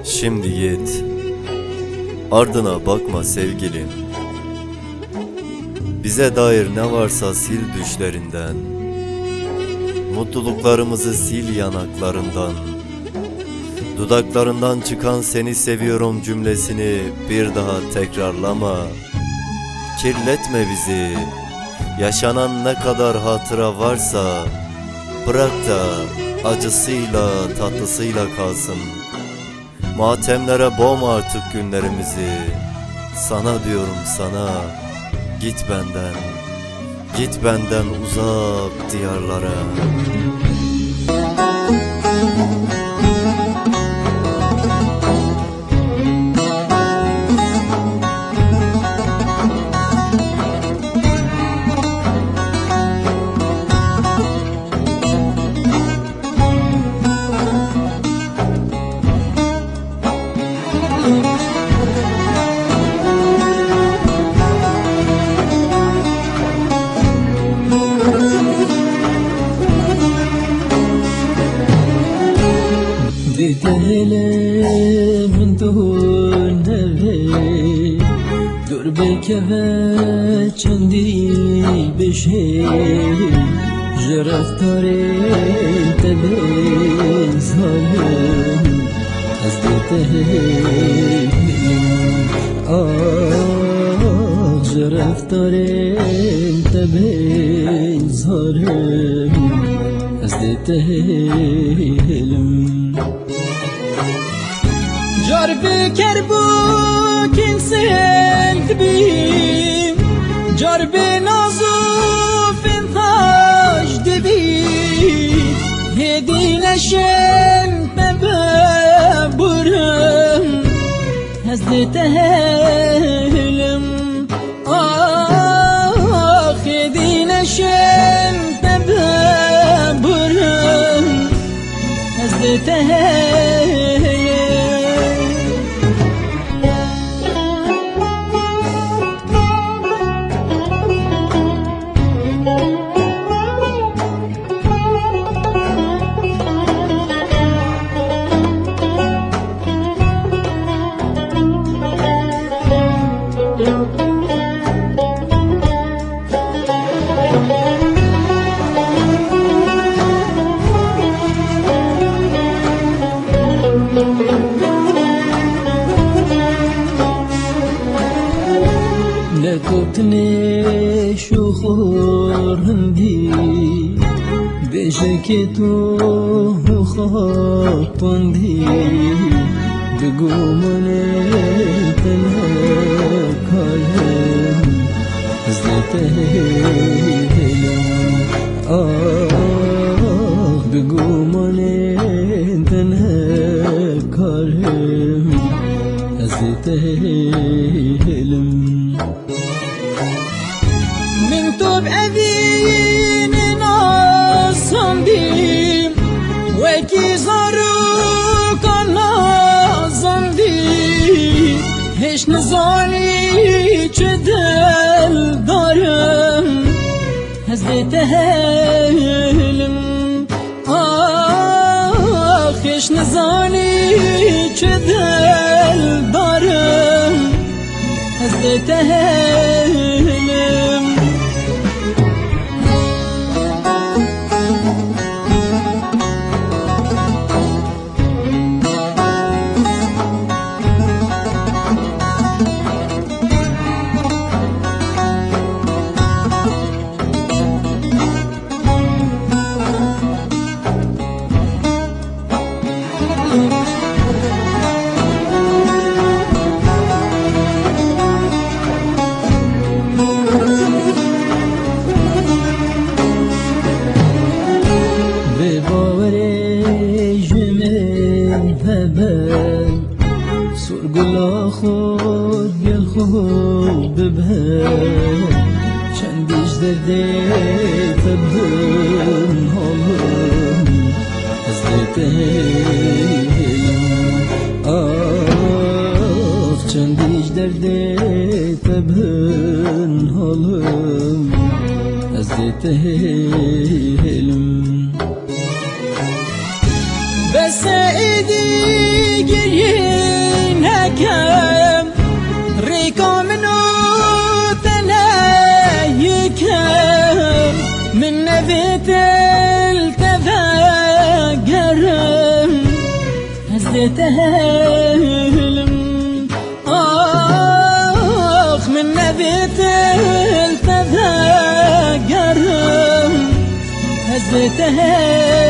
Şimdi git, ardına bakma sevgilim. Bize dair ne varsa sil düşlerinden. Mutluluklarımızı sil yanaklarından. Dudaklarından çıkan seni seviyorum cümlesini bir daha tekrarlama. Kirletme bizi. Yaşanan ne kadar hatıra varsa bırak da acısıyla tatlısıyla kalsın. Matemlere boğma artık günlerimizi. Sana diyorum sana, git benden, git benden uzak diyarlara. دل من دونه دور بکوه چندی بشه جرفتار تبه ظالم از دته جرفتار تبه ظالم از دته جار بکر بو کنسل دبی جار بنازو فنتاج دبی هدی نشن ببرم هزد تهلم هدی نشن ببرم هزد تهلم لكوتني شخور هندي بشكتو خاطندي بقومني تنهك علم زدتهلم بقومني تنهك علم زدتهلم من طب أذين ناصندي وكي زاروك نازندي هش نزاني چدل دارم هزت هلم هش نزاني چدل دارم هزت هلم سرگلا خود گل خود ببر چندیش درده تبدن حالم از دتهلم چندیش درده تبدن حالم از دتهلم بس ایدی گریه يكم ريكو منو تلايكم من نبيت التفاقرم هزتهلم آخ من نبيت التفاقرم هزتهلم